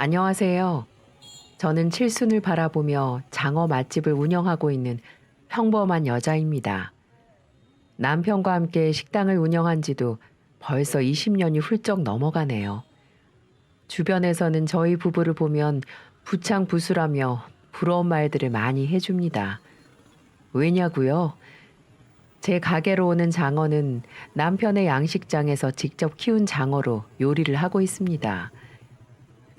안녕하세요. 저는 칠순을 바라보며 장어 맛집을 운영하고 있는 평범한 여자입니다. 남편과 함께 식당을 운영한 지도 벌써 20년이 훌쩍 넘어가네요. 주변에서는 저희 부부를 보면 부창부수라며 부러운 말들을 많이 해줍니다. 왜냐고요? 제 가게로 오는 장어는 남편의 양식장에서 직접 키운 장어로 요리를 하고 있습니다.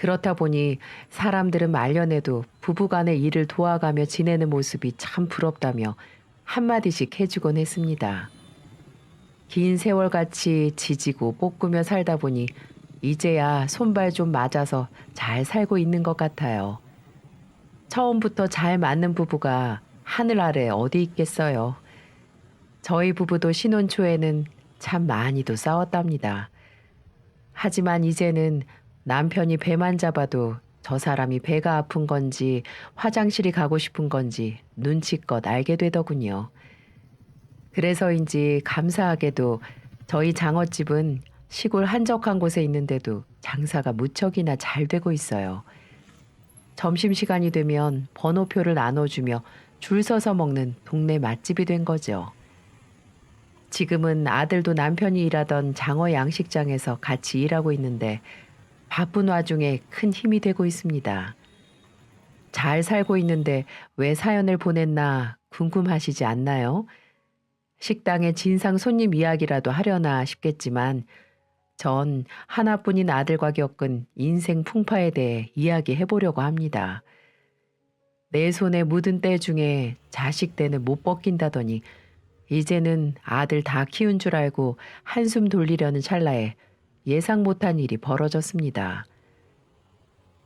그렇다 보니 사람들은 말년에도 부부간의 일을 도와가며 지내는 모습이 참 부럽다며 한마디씩 해주곤 했습니다. 긴 세월같이 지지고 볶으며 살다 보니 이제야 손발 좀 맞아서 잘 살고 있는 것 같아요. 처음부터 잘 맞는 부부가 하늘 아래 어디 있겠어요. 저희 부부도 신혼 초에는 참 많이도 싸웠답니다. 하지만 이제는 남편이 배만 잡아도 저 사람이 배가 아픈 건지 화장실이 가고 싶은 건지 눈치껏 알게 되더군요. 그래서인지 감사하게도 저희 장어집은 시골 한적한 곳에 있는데도 장사가 무척이나 잘 되고 있어요. 점심시간이 되면 번호표를 나눠주며 줄 서서 먹는 동네 맛집이 된 거죠. 지금은 아들도 남편이 일하던 장어 양식장에서 같이 일하고 있는데 바쁜 와중에 큰 힘이 되고 있습니다. 잘 살고 있는데 왜 사연을 보냈나 궁금하시지 않나요? 식당에 진상 손님 이야기라도 하려나 싶겠지만 전 하나뿐인 아들과 겪은 인생 풍파에 대해 이야기해 보려고 합니다. 내 손에 묻은 때 중에 자식 때는 못 벗긴다더니 이제는 아들 다 키운 줄 알고 한숨 돌리려는 찰나에 예상 못한 일이 벌어졌습니다.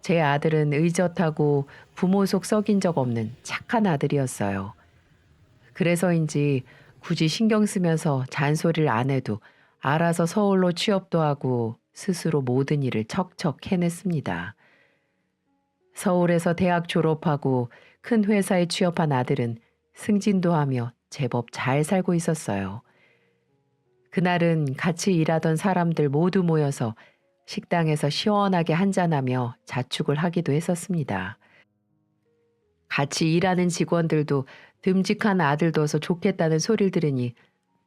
제 아들은 의젓하고 부모 속 썩인 적 없는 착한 아들이었어요. 그래서인지 굳이 신경 쓰면서 잔소리를 안 해도 알아서 서울로 취업도 하고 스스로 모든 일을 척척 해냈습니다. 서울에서 대학 졸업하고 큰 회사에 취업한 아들은 승진도 하며 제법 잘 살고 있었어요. 그날은 같이 일하던 사람들 모두 모여서 식당에서 시원하게 한잔하며 자축을 하기도 했었습니다. 같이 일하는 직원들도 듬직한 아들 둬서 좋겠다는 소리를 들으니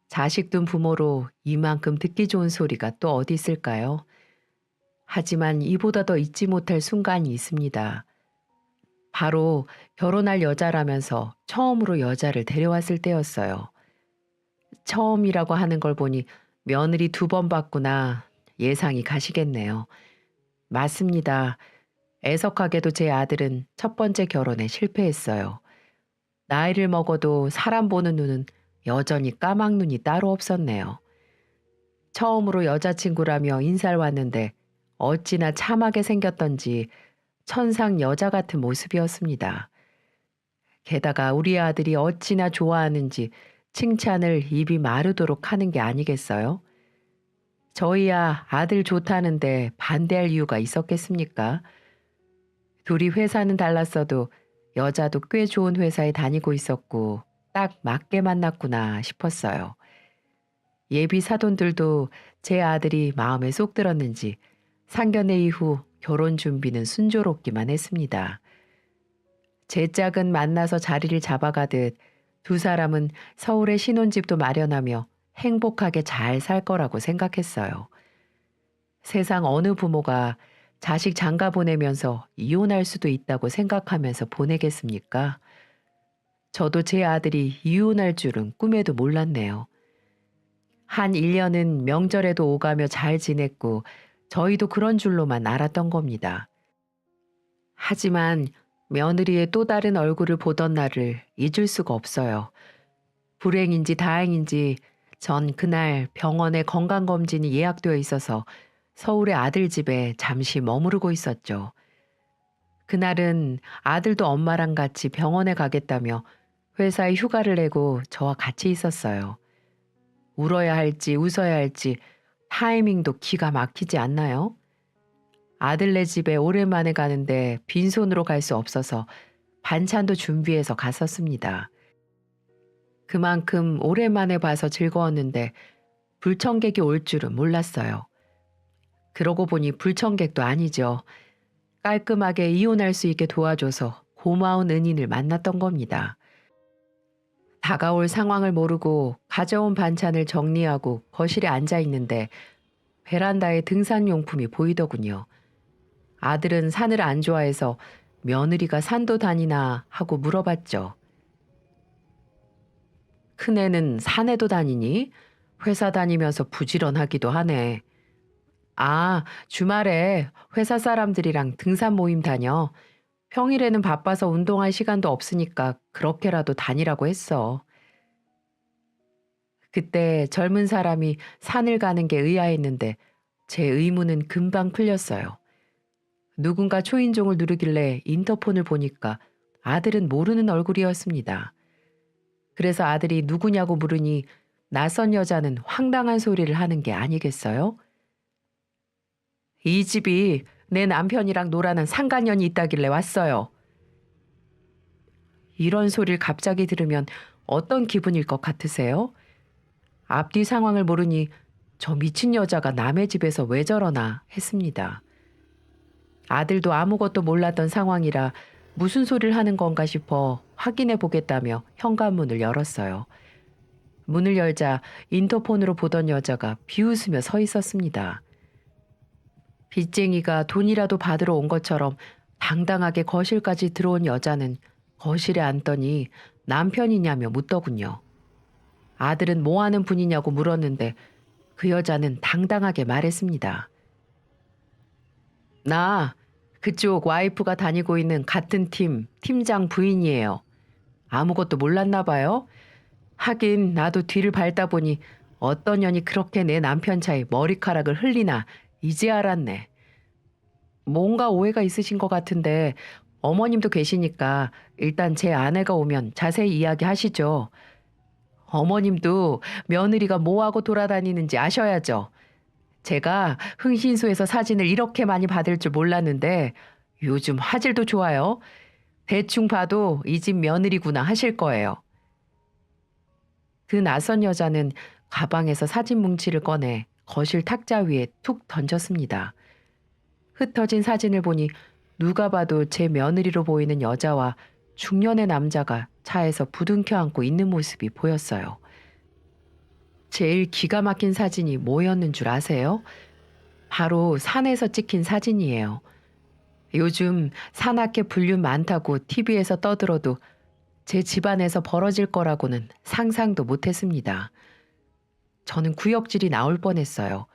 자식 둔 부모로 이만큼 듣기 좋은 소리가 또 어디 있을까요? 하지만 이보다 더 잊지 못할 순간이 있습니다. 바로 결혼할 여자라면서 처음으로 여자를 데려왔을 때였어요. 처음이라고 하는 걸 보니 며느리 2번 받구나 예상이 가시겠네요. 맞습니다. 애석하게도 제 아들은 첫 번째 결혼에 실패했어요. 나이를 먹어도 사람 보는 눈은 여전히 까막눈이 따로 없었네요. 처음으로 여자친구라며 인사를 왔는데 어찌나 참하게 생겼던지 천상 여자 같은 모습이었습니다. 게다가 우리 아들이 어찌나 좋아하는지 칭찬을 입이 마르도록 하는 게 아니겠어요? 저희야 아들 좋다는데 반대할 이유가 있었겠습니까? 둘이 회사는 달랐어도 여자도 꽤 좋은 회사에 다니고 있었고 딱 맞게 만났구나 싶었어요. 예비 사돈들도 제 아들이 마음에 쏙 들었는지 상견례 이후 결혼 준비는 순조롭기만 했습니다. 제 짝은 만나서 자리를 잡아가듯 두 사람은 서울에 신혼집도 마련하며 행복하게 잘 살 거라고 생각했어요. 세상 어느 부모가 자식 장가 보내면서 이혼할 수도 있다고 생각하면서 보내겠습니까? 저도 제 아들이 이혼할 줄은 꿈에도 몰랐네요. 한 1년은 명절에도 오가며 잘 지냈고 저희도 그런 줄로만 알았던 겁니다. 하지만 며느리의 또 다른 얼굴을 보던 날을 잊을 수가 없어요. 불행인지 다행인지 전 그날 병원에 건강검진이 예약되어 있어서 서울의 아들 집에 잠시 머무르고 있었죠. 그날은 아들도 엄마랑 같이 병원에 가겠다며 회사에 휴가를 내고 저와 같이 있었어요. 울어야 할지 웃어야 할지 타이밍도 기가 막히지 않나요? 아들네 집에 오랜만에 가는데 빈손으로 갈 수 없어서 반찬도 준비해서 갔었습니다. 그만큼 오랜만에 봐서 즐거웠는데 불청객이 올 줄은 몰랐어요. 그러고 보니 불청객도 아니죠. 깔끔하게 이혼할 수 있게 도와줘서 고마운 은인을 만났던 겁니다. 다가올 상황을 모르고 가져온 반찬을 정리하고 거실에 앉아 있는데 베란다에 등산용품이 보이더군요. 아들은 산을 안 좋아해서 며느리가 산도 다니나 하고 물어봤죠. 큰애는 산에도 다니니? 회사 다니면서 부지런하기도 하네. 아, 주말에 회사 사람들이랑 등산 모임 다녀. 평일에는 바빠서 운동할 시간도 없으니까 그렇게라도 다니라고 했어. 그때 젊은 사람이 산을 가는 게 의아했는데 제 의문은 금방 풀렸어요. 누군가 초인종을 누르길래 인터폰을 보니까 아들은 모르는 얼굴이었습니다. 그래서 아들이 누구냐고 물으니 낯선 여자는 황당한 소리를 하는 게 아니겠어요? 이 집이 내 남편이랑 놀아난 상간년이 있다길래 왔어요. 이런 소리를 갑자기 들으면 어떤 기분일 것 같으세요? 앞뒤 상황을 모르니 저 미친 여자가 남의 집에서 왜 저러나 했습니다. 아들도 아무것도 몰랐던 상황이라 무슨 소리를 하는 건가 싶어 확인해 보겠다며 현관문을 열었어요. 문을 열자 인터폰으로 보던 여자가 비웃으며 서 있었습니다. 빚쟁이가 돈이라도 받으러 온 것처럼 당당하게 거실까지 들어온 여자는 거실에 앉더니 남편이냐며 묻더군요. 아들은 뭐 하는 분이냐고 물었는데 그 여자는 당당하게 말했습니다. 나 그쪽 와이프가 다니고 있는 같은 팀장 부인이에요. 아무것도 몰랐나 봐요. 하긴 나도 뒤를 밟다 보니 어떤 년이 그렇게 내 남편 차에 머리카락을 흘리나 이제 알았네. 뭔가 오해가 있으신 것 같은데 어머님도 계시니까 일단 제 아내가 오면 자세히 이야기하시죠. 어머님도 며느리가 뭐하고 돌아다니는지 아셔야죠. 제가 흥신소에서 사진을 이렇게 많이 받을 줄 몰랐는데 요즘 화질도 좋아요. 대충 봐도 이 집 며느리구나 하실 거예요. 그 낯선 여자는 가방에서 사진 뭉치를 꺼내 거실 탁자 위에 툭 던졌습니다. 흩어진 사진을 보니 누가 봐도 제 며느리로 보이는 여자와 중년의 남자가 차에서 부둥켜 안고 있는 모습이 보였어요. 제일 기가 막힌 사진이 뭐였는 줄 아세요? 바로 산에서 찍힌 사진이에요. 요즘 산악회 불륜 많다고 TV에서 떠들어도 제 집안에서 벌어질 거라고는 상상도 못했습니다. 저는 구역질이 나올 뻔했어요.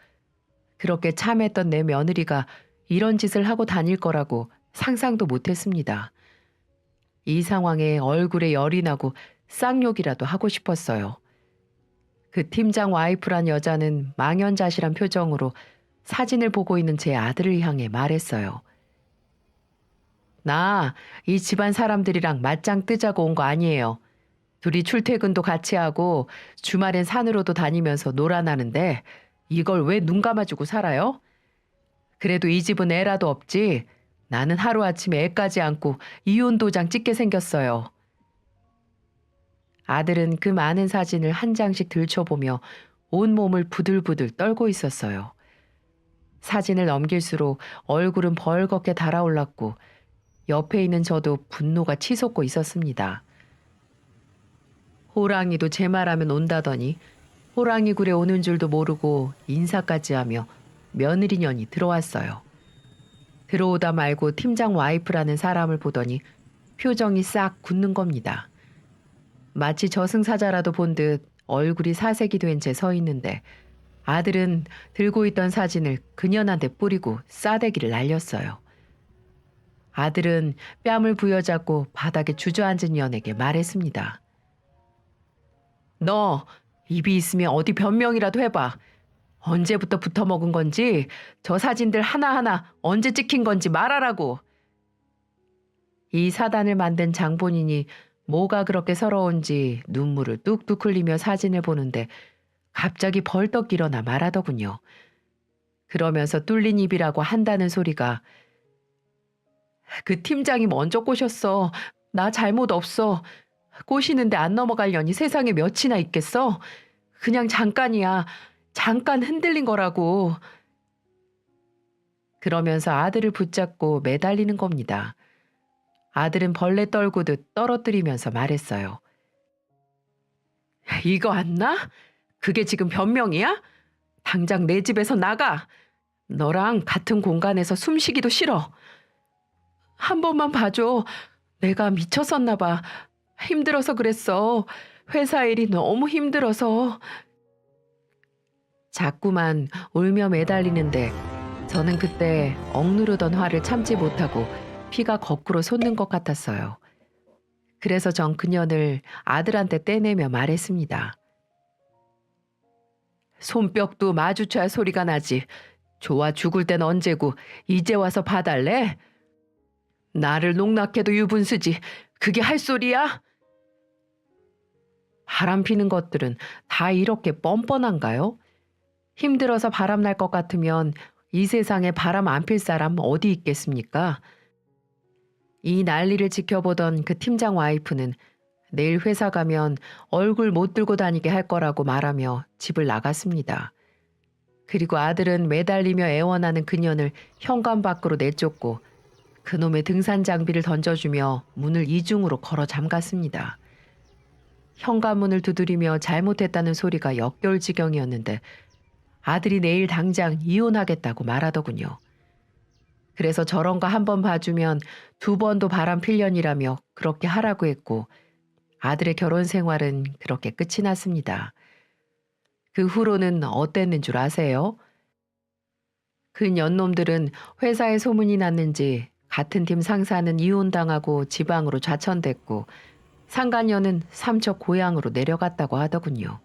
그렇게 참했던 내 며느리가 이런 짓을 하고 다닐 거라고 상상도 못했습니다. 이 상황에 얼굴에 열이 나고 쌍욕이라도 하고 싶었어요. 그 팀장 와이프란 여자는 망연자실한 표정으로 사진을 보고 있는 제 아들을 향해 말했어요. 나 이 집안 사람들이랑 맞짱 뜨자고 온 거 아니에요. 둘이 출퇴근도 같이 하고 주말엔 산으로도 다니면서 놀아나는데 이걸 왜 눈 감아주고 살아요? 그래도 이 집은 애라도 없지. 나는 하루아침에 애까지 안고 이혼 도장 찍게 생겼어요. 아들은 그 많은 사진을 한 장씩 들춰보며 온몸을 부들부들 떨고 있었어요. 사진을 넘길수록 얼굴은 벌겋게 달아올랐고 옆에 있는 저도 분노가 치솟고 있었습니다. 호랑이도 제 말하면 온다더니 호랑이 굴에 오는 줄도 모르고 인사까지 하며 며느리년이 들어왔어요. 들어오다 말고 팀장 와이프라는 사람을 보더니 표정이 싹 굳는 겁니다. 마치 저승사자라도 본 듯 얼굴이 사색이 된 채 서 있는데 아들은 들고 있던 사진을 그년한테 뿌리고 싸대기를 날렸어요. 아들은 뺨을 부여잡고 바닥에 주저앉은 년에게 말했습니다. 너 입이 있으면 어디 변명이라도 해봐. 언제부터 붙어먹은 건지 저 사진들 하나하나 언제 찍힌 건지 말하라고. 이 사단을 만든 장본인이 뭐가 그렇게 서러운지 눈물을 뚝뚝 흘리며 사진을 보는데 갑자기 벌떡 일어나 말하더군요. 그러면서 뚫린 입이라고 한다는 소리가 그 팀장이 먼저 꼬셨어. 나 잘못 없어. 꼬시는데 안 넘어가려니 세상에 몇이나 있겠어? 그냥 잠깐이야. 잠깐 흔들린 거라고. 그러면서 아들을 붙잡고 매달리는 겁니다. 아들은 벌레 떨구듯 떨어뜨리면서 말했어요. 이거 안 나? 그게 지금 변명이야? 당장 내 집에서 나가. 너랑 같은 공간에서 숨쉬기도 싫어. 한 번만 봐줘. 내가 미쳤었나 봐. 힘들어서 그랬어. 회사 일이 너무 힘들어서. 자꾸만 울며 매달리는데 저는 그때 억누르던 화를 참지 못하고 피가 거꾸로 솟는 것 같았어요. 그래서 전 그년을 아들한테 떼내며 말했습니다. 손뼉도 마주쳐야 소리가 나지. 좋아 죽을 땐 언제고 이제 와서 봐달래? 나를 농락해도 유분수지. 그게 할 소리야? 바람 피는 것들은 다 이렇게 뻔뻔한가요? 힘들어서 바람 날 것 같으면 이 세상에 바람 안 필 사람 어디 있겠습니까? 이 난리를 지켜보던 그 팀장 와이프는 내일 회사 가면 얼굴 못 들고 다니게 할 거라고 말하며 집을 나갔습니다. 그리고 아들은 매달리며 애원하는 그년을 현관 밖으로 내쫓고 그놈의 등산 장비를 던져주며 문을 이중으로 걸어 잠갔습니다. 현관문을 두드리며 잘못했다는 소리가 역겨울 지경이었는데 아들이 내일 당장 이혼하겠다고 말하더군요. 그래서 저런 거 한 번 봐주면 두 번도 바람 필년이라며 그렇게 하라고 했고 아들의 결혼 생활은 그렇게 끝이 났습니다. 그 후로는 어땠는 줄 아세요? 그 년놈들은 회사에 소문이 났는지 같은 팀 상사는 이혼당하고 지방으로 좌천됐고 상간녀는 삼척 고향으로 내려갔다고 하더군요.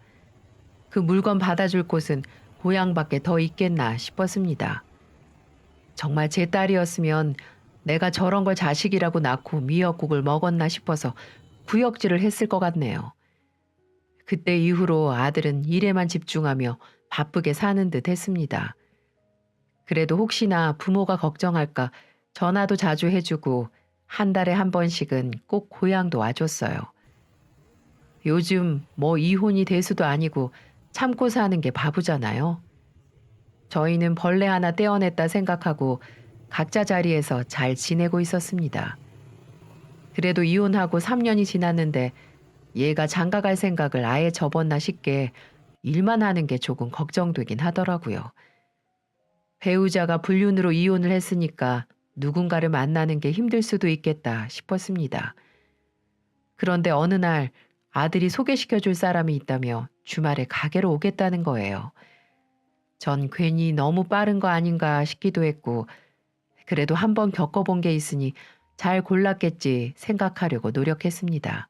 그 물건 받아줄 곳은 고향밖에 더 있겠나 싶었습니다. 정말 제 딸이었으면 내가 저런 걸 자식이라고 낳고 미역국을 먹었나 싶어서 구역질을 했을 것 같네요. 그때 이후로 아들은 일에만 집중하며 바쁘게 사는 듯 했습니다. 그래도 혹시나 부모가 걱정할까 전화도 자주 해주고 한 달에 한 번씩은 꼭 고향도 와줬어요. 요즘 뭐 이혼이 대수도 아니고 참고 사는 게 바보잖아요. 저희는 벌레 하나 떼어냈다 생각하고 각자 자리에서 잘 지내고 있었습니다. 그래도 이혼하고 3년이 지났는데 얘가 장가갈 생각을 아예 접었나 싶게 일만 하는 게 조금 걱정되긴 하더라고요. 배우자가 불륜으로 이혼을 했으니까 누군가를 만나는 게 힘들 수도 있겠다 싶었습니다. 그런데 어느 날 아들이 소개시켜줄 사람이 있다며 주말에 가게로 오겠다는 거예요. 전 괜히 너무 빠른 거 아닌가 싶기도 했고 그래도 한번 겪어본 게 있으니 잘 골랐겠지 생각하려고 노력했습니다.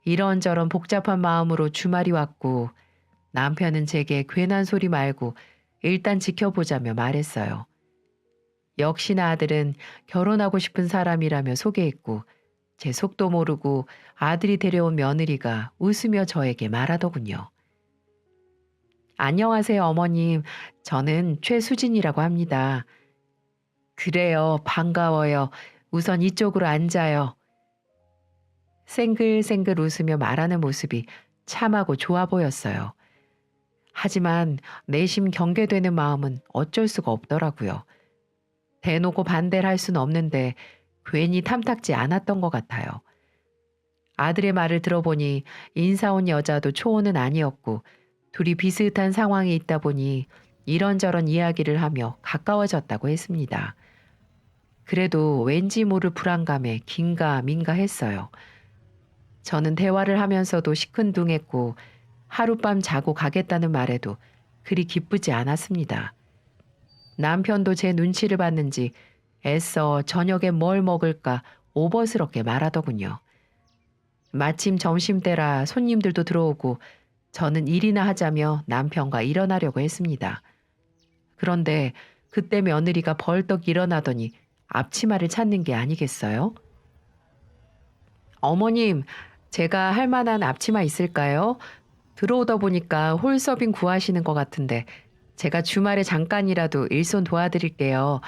이런저런 복잡한 마음으로 주말이 왔고 남편은 제게 괜한 소리 말고 일단 지켜보자며 말했어요. 역시나 아들은 결혼하고 싶은 사람이라며 소개했고 제 속도 모르고 아들이 데려온 며느리가 웃으며 저에게 말하더군요. 안녕하세요, 어머님. 저는 최수진이라고 합니다. 그래요, 반가워요. 우선 이쪽으로 앉아요. 생글생글 웃으며 말하는 모습이 참하고 좋아 보였어요. 하지만 내심 경계되는 마음은 어쩔 수가 없더라고요. 대놓고 반대를 할 수는 없는데 괜히 탐탁지 않았던 것 같아요. 아들의 말을 들어보니 인사 온 여자도 초혼은 아니었고 둘이 비슷한 상황에 있다 보니 이런저런 이야기를 하며 가까워졌다고 했습니다. 그래도 왠지 모를 불안감에 긴가민가 했어요. 저는 대화를 하면서도 시큰둥했고 하룻밤 자고 가겠다는 말에도 그리 기쁘지 않았습니다. 남편도 제 눈치를 봤는지 애써 저녁에 뭘 먹을까 오버스럽게 말하더군요. 마침 점심때라 손님들도 들어오고 저는 일이나 하자며 남편과 일어나려고 했습니다. 그런데 그때 며느리가 벌떡 일어나더니 앞치마를 찾는 게 아니겠어요? 어머님, 제가 할 만한 앞치마 있을까요? 들어오다 보니까 홀서빙 구하시는 것 같은데 제가 주말에 잠깐이라도 일손 도와드릴게요.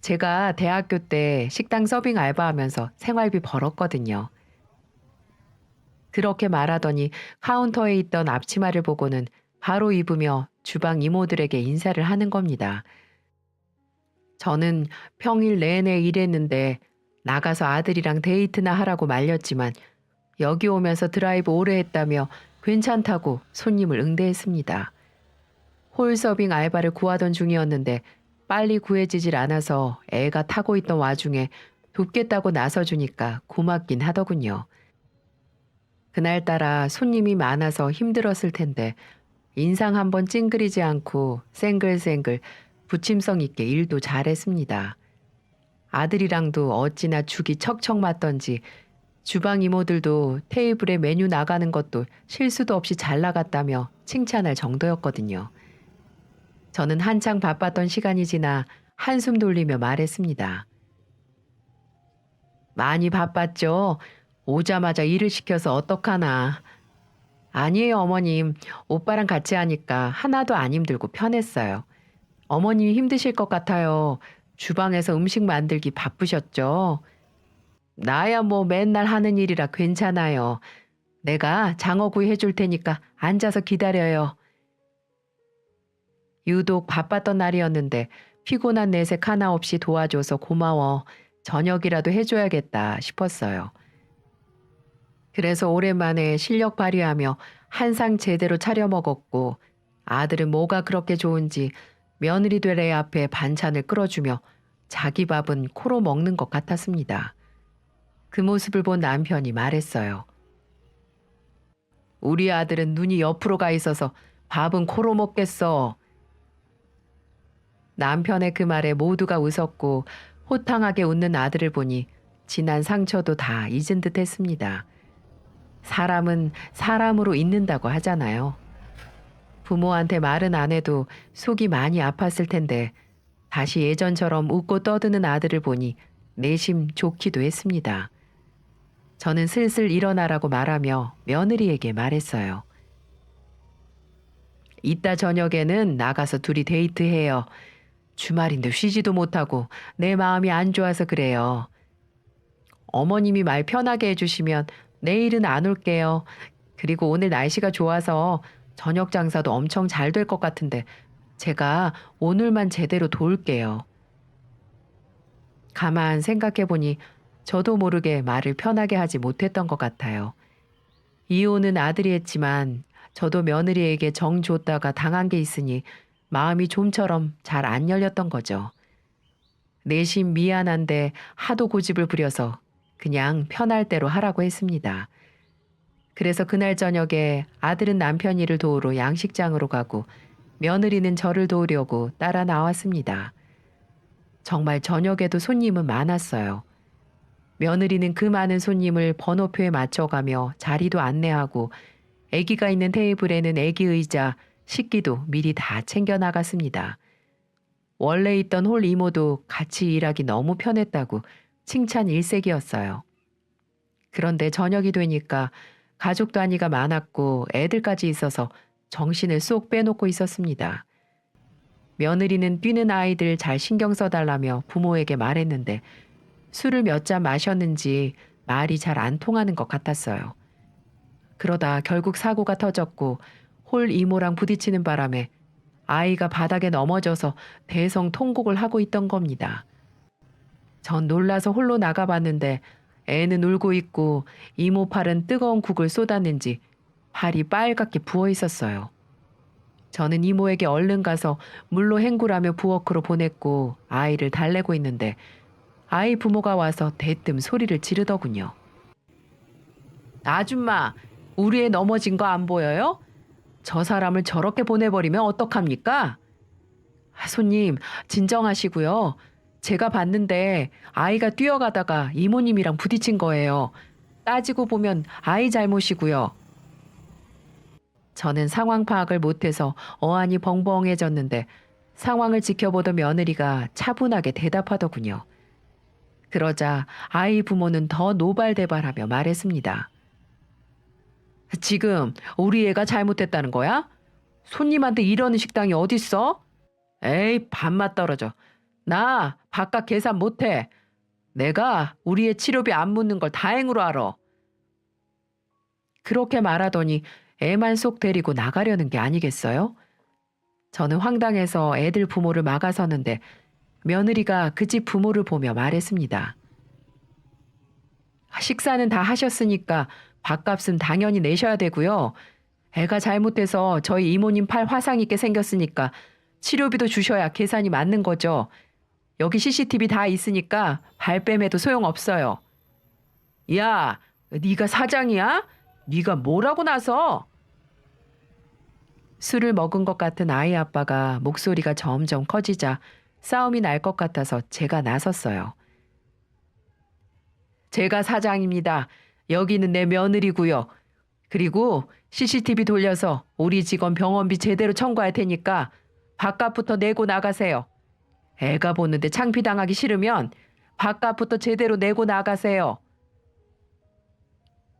제가 대학교 때 식당 서빙 알바하면서 생활비 벌었거든요. 그렇게 말하더니 카운터에 있던 앞치마를 보고는 바로 입으며 주방 이모들에게 인사를 하는 겁니다. 저는 평일 내내 일했는데 나가서 아들이랑 데이트나 하라고 말렸지만 여기 오면서 드라이브 오래 했다며 괜찮다고 손님을 응대했습니다. 홀서빙 알바를 구하던 중이었는데 빨리 구해지질 않아서 애가 타고 있던 와중에 돕겠다고 나서주니까 고맙긴 하더군요. 그날따라 손님이 많아서 힘들었을 텐데 인상 한번 찡그리지 않고 생글생글 부침성 있게 일도 잘했습니다. 아들이랑도 어찌나 죽이 척척 맞던지 주방 이모들도 테이블에 메뉴 나가는 것도 실수도 없이 잘 나갔다며 칭찬할 정도였거든요. 저는 한창 바빴던 시간이 지나 한숨 돌리며 말했습니다. 많이 바빴죠? 오자마자 일을 시켜서 어떡하나. 아니에요, 어머님. 오빠랑 같이 하니까 하나도 안 힘들고 편했어요. 어머님이 힘드실 것 같아요. 주방에서 음식 만들기 바쁘셨죠? 나야 뭐 맨날 하는 일이라 괜찮아요. 내가 장어구이 해줄 테니까 앉아서 기다려요. 유독 바빴던 날이었는데 피곤한 내색 하나 없이 도와줘서 고마워. 저녁이라도 해줘야겠다 싶었어요. 그래서 오랜만에 실력 발휘하며 한상 제대로 차려 먹었고 아들은 뭐가 그렇게 좋은지 며느리 될 애 앞에 반찬을 끌어주며 자기 밥은 코로 먹는 것 같았습니다. 그 모습을 본 남편이 말했어요. 우리 아들은 눈이 옆으로 가 있어서 밥은 코로 먹겠어. 남편의 그 말에 모두가 웃었고 호탕하게 웃는 아들을 보니 지난 상처도 다 잊은 듯 했습니다. 사람은 사람으로 있는다고 하잖아요. 부모한테 말은 안 해도 속이 많이 아팠을 텐데 다시 예전처럼 웃고 떠드는 아들을 보니 내심 좋기도 했습니다. 저는 슬슬 일어나라고 말하며 며느리에게 말했어요. 이따 저녁에는 나가서 둘이 데이트해요. 주말인데 쉬지도 못하고 내 마음이 안 좋아서 그래요. 어머님이 말 편하게 해주시면 내일은 안 올게요. 그리고 오늘 날씨가 좋아서 저녁 장사도 엄청 잘 될 것 같은데 제가 오늘만 제대로 도울게요. 가만 생각해보니 저도 모르게 말을 편하게 하지 못했던 것 같아요. 이혼은 아들이 했지만 저도 며느리에게 정 줬다가 당한 게 있으니 마음이 좀처럼 잘 안 열렸던 거죠. 내심 미안한데 하도 고집을 부려서 그냥 편할 대로 하라고 했습니다. 그래서 그날 저녁에 아들은 남편 일을 도우러 양식장으로 가고 며느리는 저를 도우려고 따라 나왔습니다. 정말 저녁에도 손님은 많았어요. 며느리는 그 많은 손님을 번호표에 맞춰가며 자리도 안내하고 아기가 있는 테이블에는 아기 의자, 식기도 미리 다 챙겨 나갔습니다. 원래 있던 홀 이모도 같이 일하기 너무 편했다고 칭찬 일색이었어요. 그런데 저녁이 되니까 가족 단위가 많았고 애들까지 있어서 정신을 쏙 빼놓고 있었습니다. 며느리는 뛰는 아이들 잘 신경 써달라며 부모에게 말했는데 술을 몇 잔 마셨는지 말이 잘 안 통하는 것 같았어요. 그러다 결국 사고가 터졌고 홀 이모랑 부딪히는 바람에 아이가 바닥에 넘어져서 대성통곡을 하고 있던 겁니다. 전 놀라서 홀로 나가봤는데 애는 울고 있고 이모 팔은 뜨거운 국을 쏟았는지 팔이 빨갛게 부어 있었어요. 저는 이모에게 얼른 가서 물로 헹구라며 부엌으로 보냈고 아이를 달래고 있는데 아이 부모가 와서 대뜸 소리를 지르더군요. 아줌마, 우리 애 넘어진 거 안 보여요? 저 사람을 저렇게 보내버리면 어떡합니까? 손님, 진정하시고요. 제가 봤는데 아이가 뛰어가다가 이모님이랑 부딪힌 거예요. 따지고 보면 아이 잘못이고요. 저는 상황 파악을 못해서 어안이 벙벙해졌는데 상황을 지켜보던 며느리가 차분하게 대답하더군요. 그러자 아이 부모는 더 노발대발하며 말했습니다. 지금 우리 애가 잘못했다는 거야? 손님한테 이러는 식당이 어딨어? 에이, 밥맛 떨어져. 나 바깥 계산 못해. 내가 우리 애 치료비 안 묻는 걸 다행으로 알아. 그렇게 말하더니 애만 쏙 데리고 나가려는 게 아니겠어요? 저는 황당해서 애들 부모를 막아서는데 며느리가 그 집 부모를 보며 말했습니다. 식사는 다 하셨으니까 밥값은 당연히 내셔야 되고요. 애가 잘못돼서 저희 이모님 팔 화상 입게 생겼으니까 치료비도 주셔야 계산이 맞는 거죠. 여기 CCTV 다 있으니까 발뺌해도 소용없어요. 야, 네가 사장이야? 네가 뭐라고 나서? 술을 먹은 것 같은 아이 아빠가 목소리가 점점 커지자 싸움이 날 것 같아서 제가 나섰어요. 제가 사장입니다. 여기는 내 며느리고요. 그리고 CCTV 돌려서 우리 직원 병원비 제대로 청구할 테니까 밥값부터 내고 나가세요. 애가 보는데 창피당하기 싫으면 밥값부터 제대로 내고 나가세요.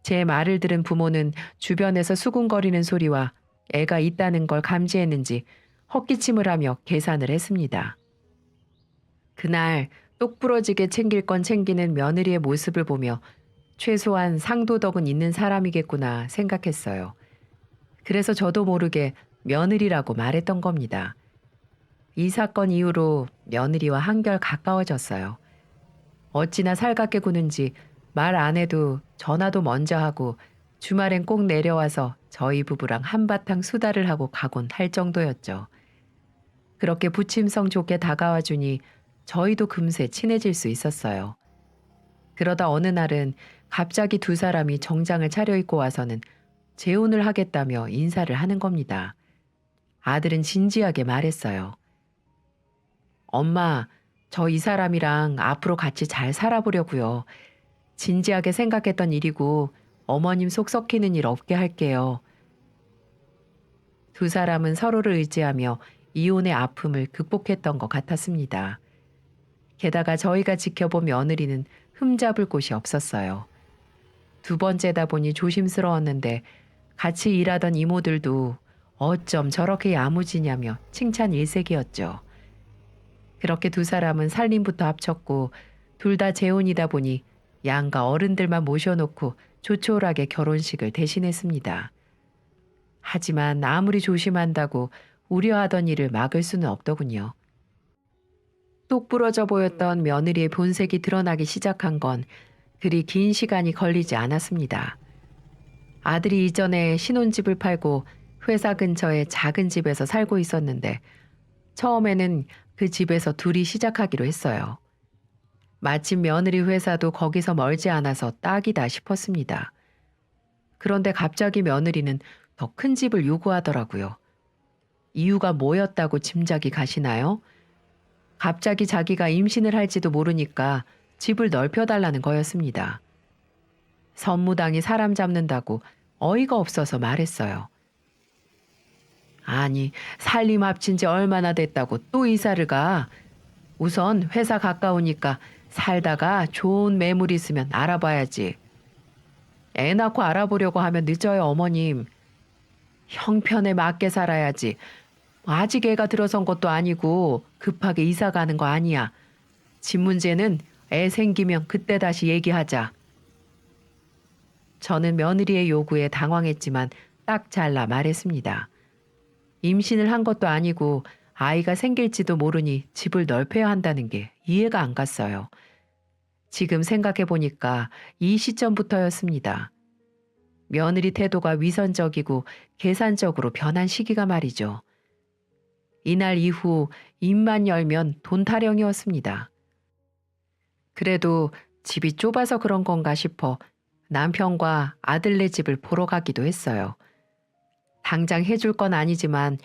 제 말을 들은 부모는 주변에서 수군거리는 소리와 애가 있다는 걸 감지했는지 헛기침을 하며 계산을 했습니다. 그날 똑부러지게 챙길 건 챙기는 며느리의 모습을 보며 최소한 상도덕은 있는 사람이겠구나 생각했어요. 그래서 저도 모르게 며느리라고 말했던 겁니다. 이 사건 이후로 며느리와 한결 가까워졌어요. 어찌나 살갑게 구는지 말 안 해도 전화도 먼저 하고 주말엔 꼭 내려와서 저희 부부랑 한바탕 수다를 하고 가곤 할 정도였죠. 그렇게 부침성 좋게 다가와 주니 저희도 금세 친해질 수 있었어요. 그러다 어느 날은 갑자기 두 사람이 정장을 차려입고 와서는 재혼을 하겠다며 인사를 하는 겁니다. 아들은 진지하게 말했어요. 엄마, 저 이 사람이랑 앞으로 같이 잘 살아보려고요. 진지하게 생각했던 일이고 어머님 속 썩히는 일 없게 할게요. 두 사람은 서로를 의지하며 이혼의 아픔을 극복했던 것 같았습니다. 게다가 저희가 지켜본 며느리는 흠잡을 곳이 없었어요. 두 번째다 보니 조심스러웠는데 같이 일하던 이모들도 어쩜 저렇게 야무지냐며 칭찬 일색이었죠. 그렇게 두 사람은 살림부터 합쳤고 둘 다 재혼이다 보니 양가 어른들만 모셔놓고 조촐하게 결혼식을 대신했습니다. 하지만 아무리 조심한다고 우려하던 일을 막을 수는 없더군요. 똑부러져 보였던 며느리의 본색이 드러나기 시작한 건 그리 긴 시간이 걸리지 않았습니다. 아들이 이전에 신혼집을 팔고 회사 근처의 작은 집에서 살고 있었는데 처음에는 그 집에서 둘이 시작하기로 했어요. 마침 며느리 회사도 거기서 멀지 않아서 딱이다 싶었습니다. 그런데 갑자기 며느리는 더 큰 집을 요구하더라고요. 이유가 뭐였다고 짐작이 가시나요? 갑자기 자기가 임신을 할지도 모르니까 집을 넓혀달라는 거였습니다. 선무당이 사람 잡는다고 어이가 없어서 말했어요. 아니, 살림 합친 지 얼마나 됐다고 또 이사를 가? 우선 회사 가까우니까 살다가 좋은 매물 있으면 알아봐야지. 애 낳고 알아보려고 하면 늦어요, 어머님. 형편에 맞게 살아야지. 아직 애가 들어선 것도 아니고 급하게 이사 가는 거 아니야. 집 문제는 애 생기면 그때 다시 얘기하자. 저는 며느리의 요구에 당황했지만 딱 잘라 말했습니다. 임신을 한 것도 아니고 아이가 생길지도 모르니 집을 넓혀야 한다는 게 이해가 안 갔어요. 지금 생각해 보니까 이 시점부터였습니다. 며느리 태도가 위선적이고 계산적으로 변한 시기가 말이죠. 이날 이후 입만 열면 돈 타령이었습니다. 그래도 집이 좁아서 그런 건가 싶어 남편과 아들네 집을 보러 가기도 했어요. 당장 해줄 건 아니지만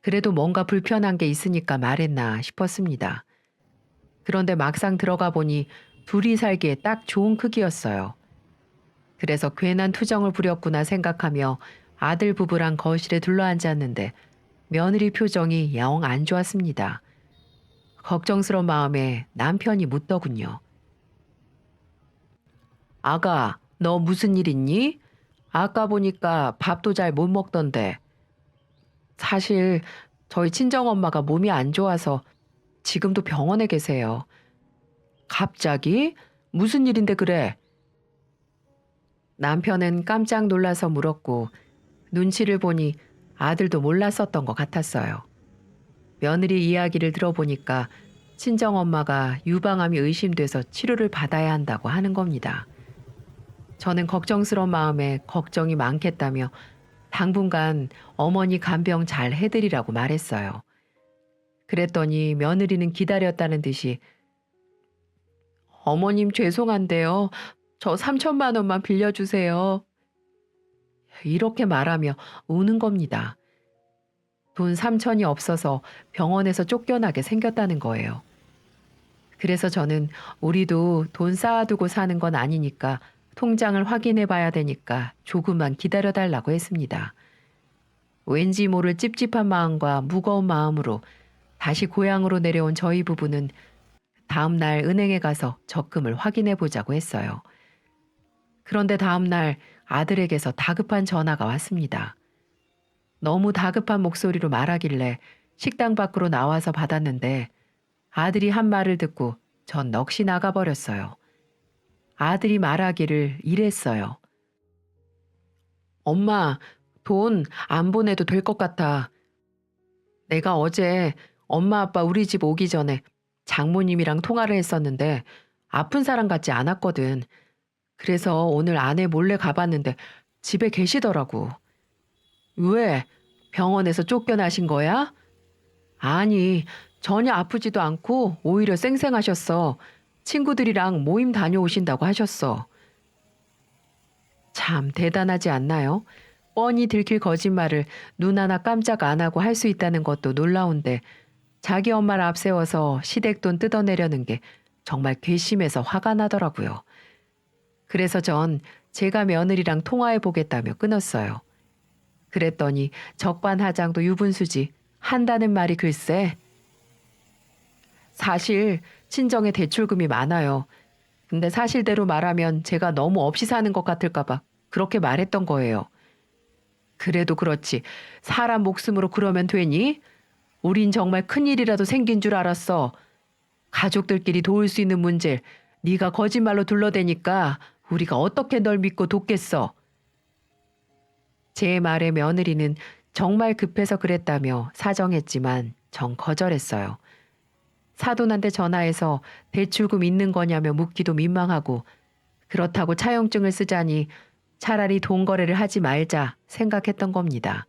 그래도 뭔가 불편한 게 있으니까 말했나 싶었습니다. 그런데 막상 들어가 보니 둘이 살기에 딱 좋은 크기였어요. 그래서 괜한 투정을 부렸구나 생각하며 아들 부부랑 거실에 둘러앉았는데 며느리 표정이 영 안 좋았습니다. 걱정스러운 마음에 남편이 묻더군요. 아가, 너 무슨 일 있니? 아까 보니까 밥도 잘 못 먹던데. 사실 저희 친정엄마가 몸이 안 좋아서 지금도 병원에 계세요. 갑자기? 무슨 일인데 그래? 남편은 깜짝 놀라서 물었고 눈치를 보니 아들도 몰랐었던 것 같았어요. 며느리 이야기를 들어보니까 친정엄마가 유방암이 의심돼서 치료를 받아야 한다고 하는 겁니다. 저는 걱정스러운 마음에 걱정이 많겠다며 당분간 어머니 간병 잘 해드리라고 말했어요. 그랬더니 며느리는 기다렸다는 듯이 어머님 죄송한데요. 저 3천만 원만 빌려주세요. 이렇게 말하며 우는 겁니다. 돈 3천이 없어서 병원에서 쫓겨나게 생겼다는 거예요. 그래서 저는 우리도 돈 쌓아두고 사는 건 아니니까 통장을 확인해 봐야 되니까 조금만 기다려 달라고 했습니다. 왠지 모를 찝찝한 마음과 무거운 마음으로 다시 고향으로 내려온 저희 부부는 다음 날 은행에 가서 적금을 확인해 보자고 했어요. 그런데 다음 날 아들에게서 다급한 전화가 왔습니다. 너무 다급한 목소리로 말하길래 식당 밖으로 나와서 받았는데 아들이 한 말을 듣고 전 넋이 나가버렸어요. 아들이 말하기를 이랬어요. 엄마, 돈 안 보내도 될 것 같아. 내가 어제 엄마 아빠 우리 집 오기 전에 장모님이랑 통화를 했었는데 아픈 사람 같지 않았거든. 그래서 오늘 아내 몰래 가봤는데 집에 계시더라고. 왜? 병원에서 쫓겨나신 거야? 아니, 전혀 아프지도 않고 오히려 쌩쌩하셨어. 친구들이랑 모임 다녀오신다고 하셨어. 참 대단하지 않나요? 뻔히 들킬 거짓말을 눈 하나 깜짝 안 하고 할 수 있다는 것도 놀라운데 자기 엄마를 앞세워서 시댁돈 뜯어내려는 게 정말 괘씸해서 화가 나더라고요. 그래서 전 제가 며느리랑 통화해 보겠다며 끊었어요. 그랬더니 적반하장도 유분수지 한다는 말이 글쎄. 사실 친정에 대출금이 많아요. 근데 사실대로 말하면 제가 너무 없이 사는 것 같을까 봐 그렇게 말했던 거예요. 그래도 그렇지 사람 목숨으로 그러면 되니? 우린 정말 큰일이라도 생긴 줄 알았어. 가족들끼리 도울 수 있는 문제를 네가 거짓말로 둘러대니까 우리가 어떻게 널 믿고 돕겠어. 제 말에 며느리는 정말 급해서 그랬다며 사정했지만 전 거절했어요. 사돈한테 전화해서 대출금 있는 거냐며 묻기도 민망하고 그렇다고 차용증을 쓰자니 차라리 돈 거래를 하지 말자 생각했던 겁니다.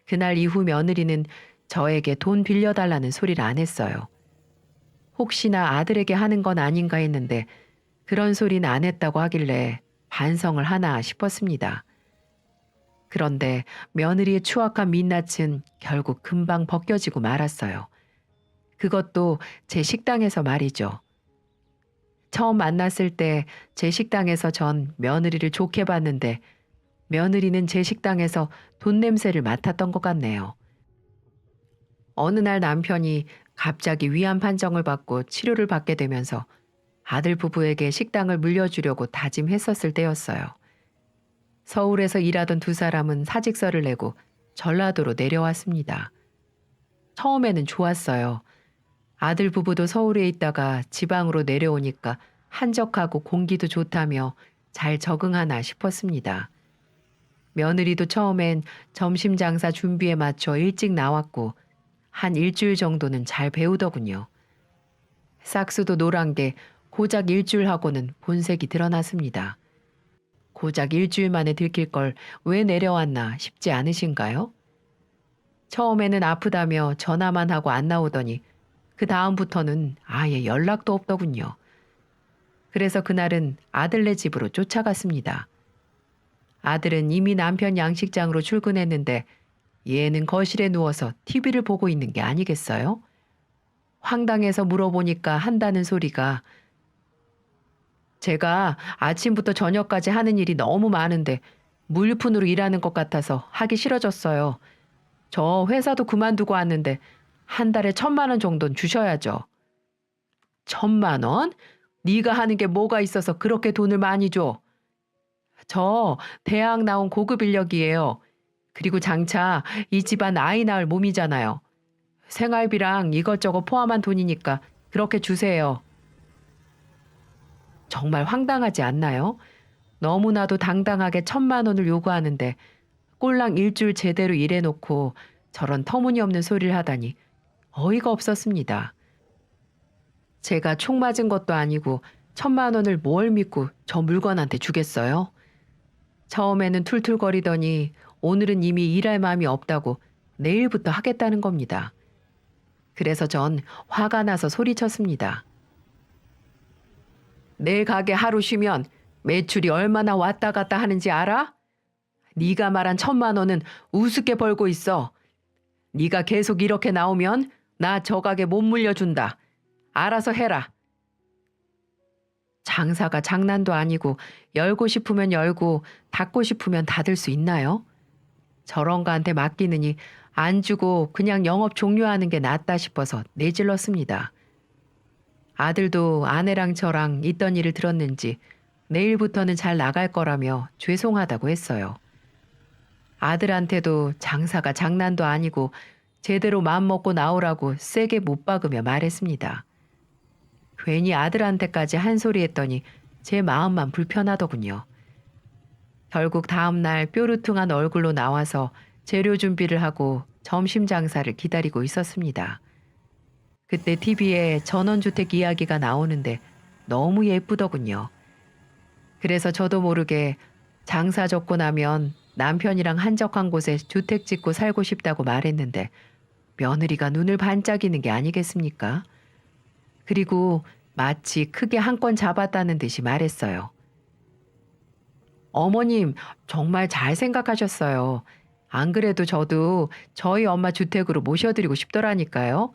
그날 이후 며느리는 저에게 돈 빌려달라는 소리를 안 했어요. 혹시나 아들에게 하는 건 아닌가 했는데 그런 소리는 안 했다고 하길래 반성을 하나 싶었습니다. 그런데 며느리의 추악한 민낯은 결국 금방 벗겨지고 말았어요. 그것도 제 식당에서 말이죠. 처음 만났을 때 제 식당에서 전 며느리를 좋게 봤는데 며느리는 제 식당에서 돈 냄새를 맡았던 것 같네요. 어느 날 남편이 갑자기 위암 판정을 받고 치료를 받게 되면서 아들 부부에게 식당을 물려주려고 다짐했었을 때였어요. 서울에서 일하던 두 사람은 사직서를 내고 전라도로 내려왔습니다. 처음에는 좋았어요. 아들 부부도 서울에 있다가 지방으로 내려오니까 한적하고 공기도 좋다며 잘 적응하나 싶었습니다. 며느리도 처음엔 점심 장사 준비에 맞춰 일찍 나왔고 한 일주일 정도는 잘 배우더군요. 싹수도 노란 게 고작 일주일하고는 본색이 드러났습니다. 고작 일주일 만에 들킬 걸 왜 내려왔나 싶지 않으신가요? 처음에는 아프다며 전화만 하고 안 나오더니 그 다음부터는 아예 연락도 없더군요. 그래서 그날은 아들네 집으로 쫓아갔습니다. 아들은 이미 남편 양식장으로 출근했는데 얘는 거실에 누워서 TV를 보고 있는 게 아니겠어요? 황당해서 물어보니까 한다는 소리가 제가 아침부터 저녁까지 하는 일이 너무 많은데 무일푼으로 일하는 것 같아서 하기 싫어졌어요. 저 회사도 그만두고 왔는데 한 달에 1,000만 원 정도는 주셔야죠. 1,000만 원? 네가 하는 게 뭐가 있어서 그렇게 돈을 많이 줘? 저 대학 나온 고급 인력이에요. 그리고 장차 이 집안 아이 낳을 몸이잖아요. 생활비랑 이것저것 포함한 돈이니까 그렇게 주세요. 정말 황당하지 않나요? 너무나도 당당하게 1,000만 원을 요구하는데 꼴랑 일주일 제대로 일해놓고 저런 터무니없는 소리를 하다니 어이가 없었습니다. 제가 총 맞은 것도 아니고 1,000만 원을 뭘 믿고 저 물건한테 주겠어요? 처음에는 툴툴거리더니 오늘은 이미 일할 마음이 없다고 내일부터 하겠다는 겁니다. 그래서 전 화가 나서 소리쳤습니다. 내 가게 하루 쉬면 매출이 얼마나 왔다 갔다 하는지 알아? 네가 말한 1,000만 원은 우습게 벌고 있어. 네가 계속 이렇게 나오면 나 저 가게 못 물려준다. 알아서 해라. 장사가 장난도 아니고 열고 싶으면 열고 닫고 싶으면 닫을 수 있나요? 저런 거한테 맡기느니 안 주고 그냥 영업 종료하는 게 낫다 싶어서 내질렀습니다. 아들도 아내랑 저랑 있던 일을 들었는지 내일부터는 잘 나갈 거라며 죄송하다고 했어요. 아들한테도 장사가 장난도 아니고 제대로 마음먹고 나오라고 세게 못 박으며 말했습니다. 괜히 아들한테까지 한 소리 했더니 제 마음만 불편하더군요. 결국 다음날 뾰루퉁한 얼굴로 나와서 재료 준비를 하고 점심 장사를 기다리고 있었습니다. 그때 TV에 전원주택 이야기가 나오는데 너무 예쁘더군요. 그래서 저도 모르게 장사 접고 나면 남편이랑 한적한 곳에 주택 짓고 살고 싶다고 말했는데 며느리가 눈을 반짝이는 게 아니겠습니까? 그리고 마치 크게 한 건 잡았다는 듯이 말했어요. 어머님, 정말 잘 생각하셨어요. 안 그래도 저도 저희 엄마 주택으로 모셔드리고 싶더라니까요.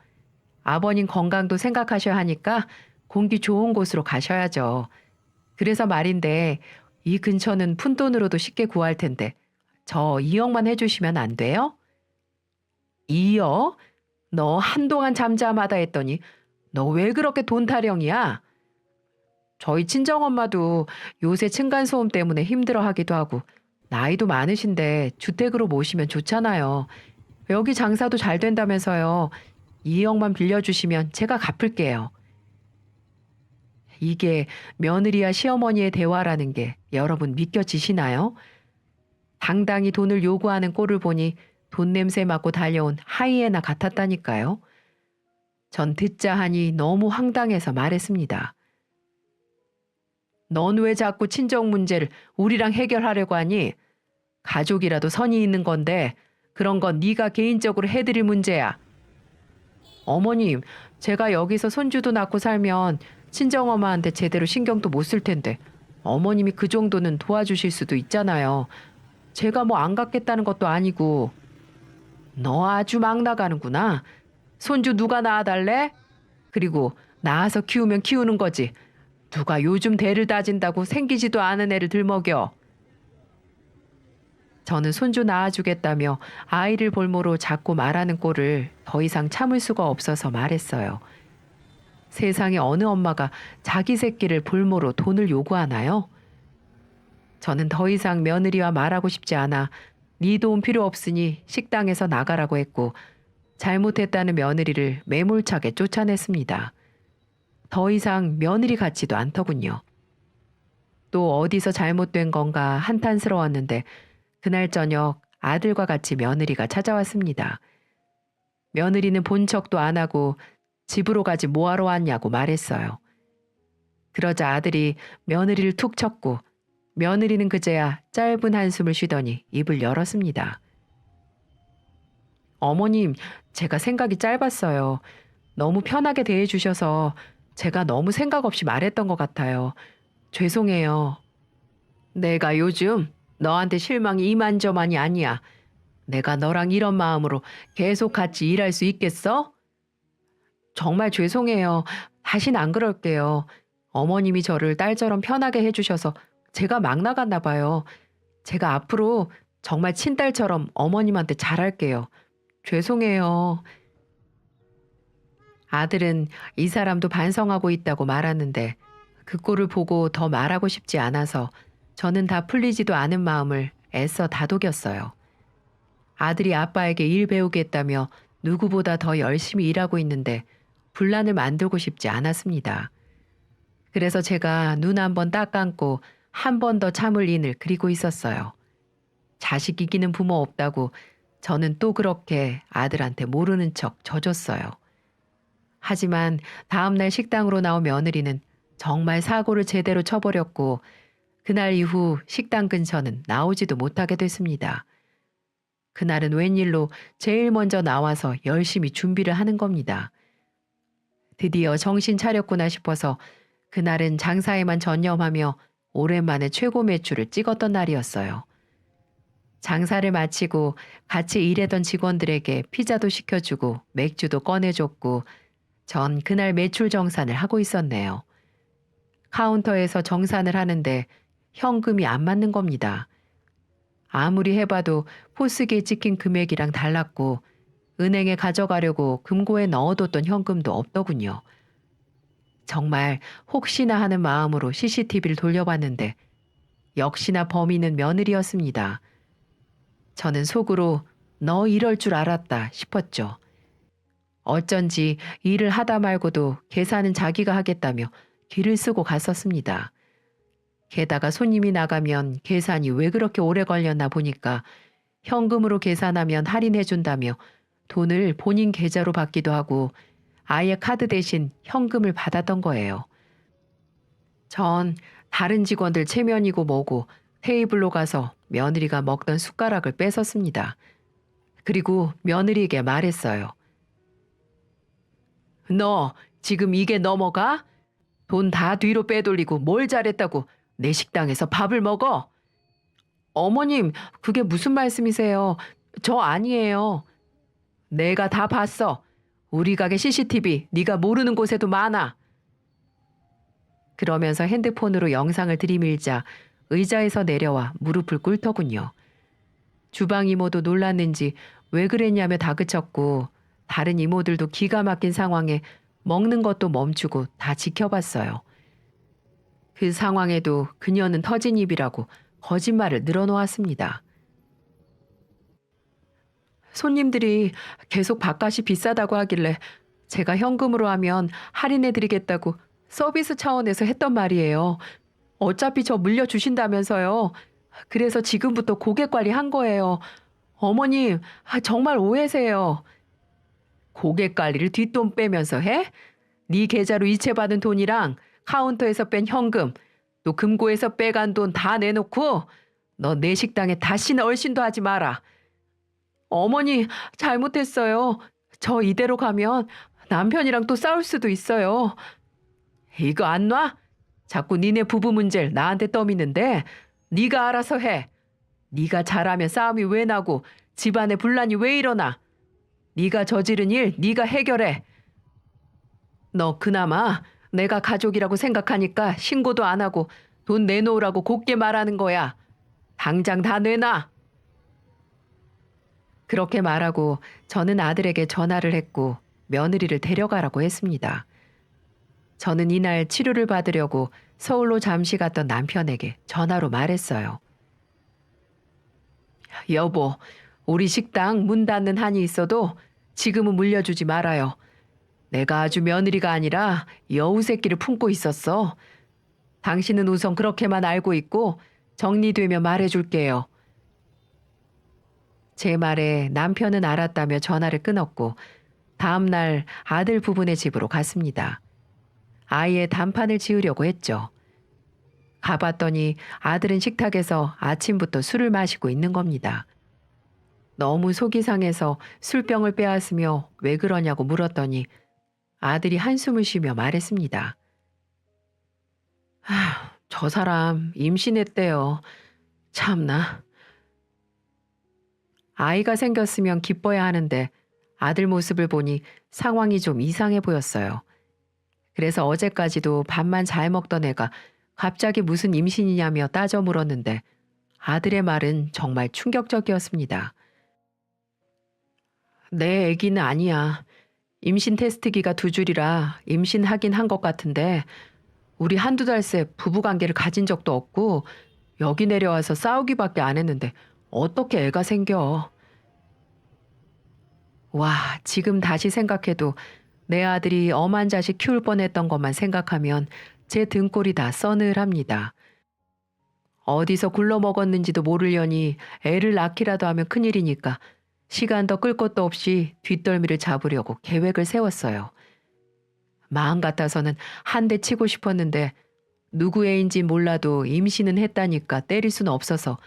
아버님 건강도 생각하셔야 하니까 공기 좋은 곳으로 가셔야죠. 그래서 말인데 이 근처는 푼돈으로도 쉽게 구할 텐데 저 2억만 해주시면 안 돼요? 2억? 너 한동안 잠잠하다 했더니 너 왜 그렇게 돈 타령이야? 저희 친정엄마도 요새 층간소음 때문에 힘들어하기도 하고 나이도 많으신데 주택으로 모시면 좋잖아요. 여기 장사도 잘 된다면서요. 2억만 빌려주시면 제가 갚을게요. 이게 며느리와 시어머니의 대화라는 게 여러분 믿겨지시나요? 당당히 돈을 요구하는 꼴을 보니 돈 냄새 맡고 달려온 하이에나 같았다니까요. 전 듣자 하니 너무 황당해서 말했습니다. 넌 왜 자꾸 친정 문제를 우리랑 해결하려고 하니? 가족이라도 선이 있는 건데 그런 건 네가 개인적으로 해드릴 문제야. 어머님, 제가 여기서 손주도 낳고 살면 친정엄마한테 제대로 신경도 못 쓸 텐데 어머님이 그 정도는 도와주실 수도 있잖아요. 제가 뭐 안 갖겠다는 것도 아니고. 너 아주 막 나가는구나. 손주 누가 낳아달래? 그리고 낳아서 키우면 키우는 거지. 누가 요즘 대를 다진다고 생기지도 않은 애를 들먹여. 저는 손주 낳아주겠다며 아이를 볼모로 자꾸 말하는 꼴을 더 이상 참을 수가 없어서 말했어요. 세상에 어느 엄마가 자기 새끼를 볼모로 돈을 요구하나요? 저는 더 이상 며느리와 말하고 싶지 않아 네 도움 필요 없으니 식당에서 나가라고 했고 잘못했다는 며느리를 매몰차게 쫓아냈습니다. 더 이상 며느리 같지도 않더군요. 또 어디서 잘못된 건가 한탄스러웠는데 그날 저녁 아들과 같이 며느리가 찾아왔습니다. 며느리는 본 척도 안 하고 집으로 가지 뭐하러 왔냐고 말했어요. 그러자 아들이 며느리를 툭 쳤고 며느리는 그제야 짧은 한숨을 쉬더니 입을 열었습니다. 어머님, 제가 생각이 짧았어요. 너무 편하게 대해주셔서 제가 너무 생각 없이 말했던 것 같아요. 죄송해요. 내가 요즘 너한테 실망이 이만저만이 아니야. 내가 너랑 이런 마음으로 계속 같이 일할 수 있겠어? 정말 죄송해요. 다신 안 그럴게요. 어머님이 저를 딸처럼 편하게 해주셔서 제가 막 나갔나 봐요. 제가 앞으로 정말 친딸처럼 어머님한테 잘할게요. 죄송해요. 아들은 이 사람도 반성하고 있다고 말하는데 그 꼴을 보고 더 말하고 싶지 않아서 저는 다 풀리지도 않은 마음을 애써 다독였어요. 아들이 아빠에게 일 배우겠다며 누구보다 더 열심히 일하고 있는데 분란을 만들고 싶지 않았습니다. 그래서 제가 눈 한 번 딱 감고 한 번 더 참을 인을 그리고 있었어요. 자식 이기는 부모 없다고 저는 또 그렇게 아들한테 모르는 척 져줬어요. 하지만 다음날 식당으로 나온 며느리는 정말 사고를 제대로 쳐버렸고 그날 이후 식당 근처는 나오지도 못하게 됐습니다. 그날은 웬일로 제일 먼저 나와서 열심히 준비를 하는 겁니다. 드디어 정신 차렸구나 싶어서 그날은 장사에만 전념하며 오랜만에 최고 매출을 찍었던 날이었어요. 장사를 마치고 같이 일하던 직원들에게 피자도 시켜주고 맥주도 꺼내줬고 전 그날 매출 정산을 하고 있었네요. 카운터에서 정산을 하는데 현금이 안 맞는 겁니다. 아무리 해봐도 포스기에 찍힌 금액이랑 달랐고 은행에 가져가려고 금고에 넣어뒀던 현금도 없더군요. 정말 혹시나 하는 마음으로 CCTV를 돌려봤는데 역시나 범인은 며느리였습니다. 저는 속으로 너 이럴 줄 알았다 싶었죠. 어쩐지 일을 하다 말고도 계산은 자기가 하겠다며 길을 쓰고 갔었습니다. 게다가 손님이 나가면 계산이 왜 그렇게 오래 걸렸나 보니까 현금으로 계산하면 할인해준다며 돈을 본인 계좌로 받기도 하고 아예 카드 대신 현금을 받았던 거예요. 전 다른 직원들 체면이고 뭐고 테이블로 가서 며느리가 먹던 숟가락을 뺏었습니다. 그리고 며느리에게 말했어요. 너 지금 이게 넘어가? 돈 다 뒤로 빼돌리고 뭘 잘했다고 내 식당에서 밥을 먹어? 어머님, 그게 무슨 말씀이세요? 저 아니에요. 내가 다 봤어. 우리 가게 CCTV 네가 모르는 곳에도 많아. 그러면서 핸드폰으로 영상을 들이밀자 의자에서 내려와 무릎을 꿇더군요. 주방 이모도 놀랐는지 왜 그랬냐며 다그쳤고 다른 이모들도 기가 막힌 상황에 먹는 것도 멈추고 다 지켜봤어요. 그 상황에도 그녀는 터진 입이라고 거짓말을 늘어놓았습니다. 손님들이 계속 밥값이 비싸다고 하길래 제가 현금으로 하면 할인해드리겠다고 서비스 차원에서 했던 말이에요. 어차피 저 물려주신다면서요. 그래서 지금부터 고객 관리한 거예요. 어머님, 정말 오해세요. 고객 관리를 뒷돈 빼면서 해? 네 계좌로 이체받은 돈이랑 카운터에서 뺀 현금, 또 금고에서 빼간 돈 다 내놓고 너 내 식당에 다시는 얼씬도 하지 마라. 어머니, 잘못했어요. 저 이대로 가면 남편이랑 또 싸울 수도 있어요. 이거 안 놔? 자꾸 니네 부부 문제를 나한테 떠미는데 네가 알아서 해. 네가 잘하면 싸움이 왜 나고 집안에 분란이 왜 일어나? 네가 저지른 일 네가 해결해. 너 그나마 내가 가족이라고 생각하니까 신고도 안 하고 돈 내놓으라고 곱게 말하는 거야. 당장 다 내놔. 그렇게 말하고 저는 아들에게 전화를 했고 며느리를 데려가라고 했습니다. 저는 이날 치료를 받으려고 서울로 잠시 갔던 남편에게 전화로 말했어요. 여보, 우리 식당 문 닫는 한이 있어도 지금은 물려주지 말아요. 내가 아주 며느리가 아니라 여우 새끼를 품고 있었어. 당신은 우선 그렇게만 알고 있고 정리되면 말해줄게요. 제 말에 남편은 알았다며 전화를 끊었고 다음 날 아들 부부네 집으로 갔습니다. 아이의 단판을 지으려고 했죠. 가봤더니 아들은 식탁에서 아침부터 술을 마시고 있는 겁니다. 너무 속이 상해서 술병을 빼앗으며 왜 그러냐고 물었더니 아들이 한숨을 쉬며 말했습니다. 저 사람 임신했대요. 참나. 아이가 생겼으면 기뻐야 하는데 아들 모습을 보니 상황이 좀 이상해 보였어요. 그래서 어제까지도 밥만 잘 먹던 애가 갑자기 무슨 임신이냐며 따져 물었는데 아들의 말은 정말 충격적이었습니다. 내 아기는 아니야. 임신 테스트기가 2줄이라 임신하긴 한 것 같은데 우리 한두 달 새 부부관계를 가진 적도 없고 여기 내려와서 싸우기밖에 안 했는데 어떻게 애가 생겨. 와, 지금 다시 생각해도 내 아들이 엄한 자식 키울 뻔했던 것만 생각하면 제 등골이 다 서늘합니다. 어디서 굴러먹었는지도 모르려니 애를 낳기라도 하면 큰일이니까 시간 더 끌 것도 없이 뒷덜미를 잡으려고 계획을 세웠어요. 마음 같아서는 한 대 치고 싶었는데 누구 애인지 몰라도 임신은 했다니까 때릴 수는 없어서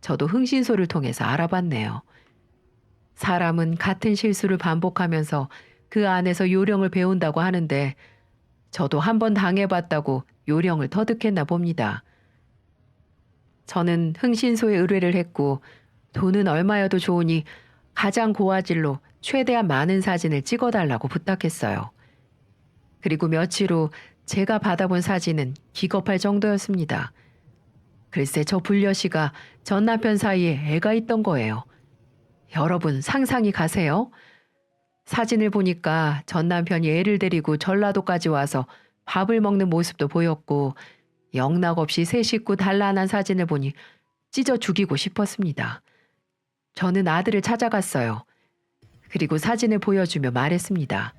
저도 흥신소를 통해서 알아봤네요. 사람은 같은 실수를 반복하면서 그 안에서 요령을 배운다고 하는데 저도 한 번 당해봤다고 요령을 터득했나 봅니다. 저는 흥신소에 의뢰를 했고 돈은 얼마여도 좋으니 가장 고화질로 최대한 많은 사진을 찍어달라고 부탁했어요. 그리고 며칠 후 제가 받아본 사진은 기겁할 정도였습니다. 글쎄 저 불려씨가 전 남편 사이에 애가 있던 거예요. 여러분 상상이 가세요? 사진을 보니까 전 남편이 애를 데리고 전라도까지 와서 밥을 먹는 모습도 보였고 영락없이 새 식구 단란한 사진을 보니 찢어 죽이고 싶었습니다. 저는 아들을 찾아갔어요. 그리고 사진을 보여주며 말했습니다.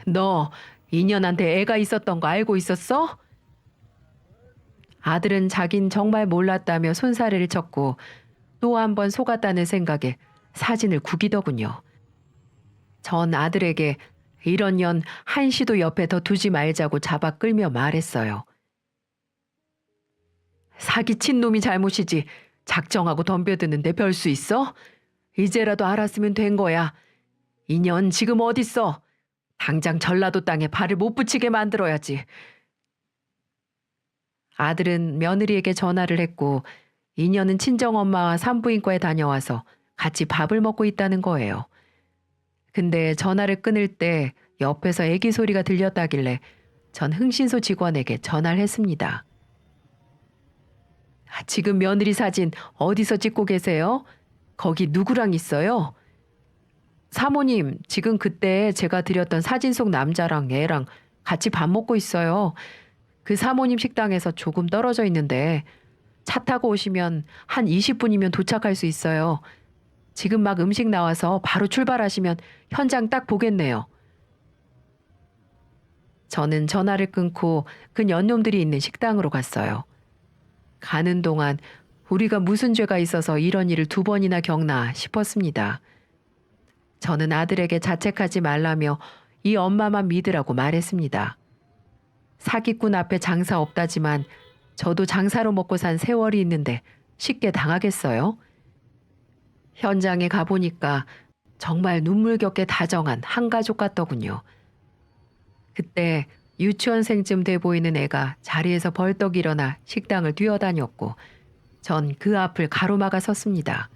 너 인연한테 애가 있었던 거 알고 있었어? 아들은 자긴 정말 몰랐다며 손사래를 쳤고 또 한 번 속았다는 생각에 사진을 구기더군요. 전 아들에게 이런 년 한시도 옆에 더 두지 말자고 잡아 끌며 말했어요. 사기친 놈이 잘못이지 작정하고 덤벼드는데 별 수 있어? 이제라도 알았으면 된 거야. 인연 지금 어딨어? 당장 전라도 땅에 발을 못 붙이게 만들어야지. 아들은 며느리에게 전화를 했고 인연은 친정엄마와 산부인과에 다녀와서 같이 밥을 먹고 있다는 거예요. 근데 전화를 끊을 때 옆에서 애기 소리가 들렸다길래 전 흥신소 직원에게 전화를 했습니다. 지금 며느리 사진 어디서 찍고 계세요? 거기 누구랑 있어요? 사모님, 지금 그때 제가 드렸던 사진 속 남자랑 애랑 같이 밥 먹고 있어요. 그 사모님 식당에서 조금 떨어져 있는데 차 타고 오시면 한 20분이면 도착할 수 있어요. 지금 막 음식 나와서 바로 출발하시면 현장 딱 보겠네요. 저는 전화를 끊고 그 연놈들이 있는 식당으로 갔어요. 가는 동안 우리가 무슨 죄가 있어서 이런 일을 2번이나 겪나 싶었습니다. 저는 아들에게 자책하지 말라며 이 엄마만 믿으라고 말했습니다. 사기꾼 앞에 장사 없다지만 저도 장사로 먹고 산 세월이 있는데 쉽게 당하겠어요? 현장에 가보니까 정말 눈물겹게 다정한 한 가족 같더군요. 그때 유치원생쯤 돼 보이는 애가 자리에서 벌떡 일어나 식당을 뛰어다녔고 전 그 앞을 가로막아 섰습니다.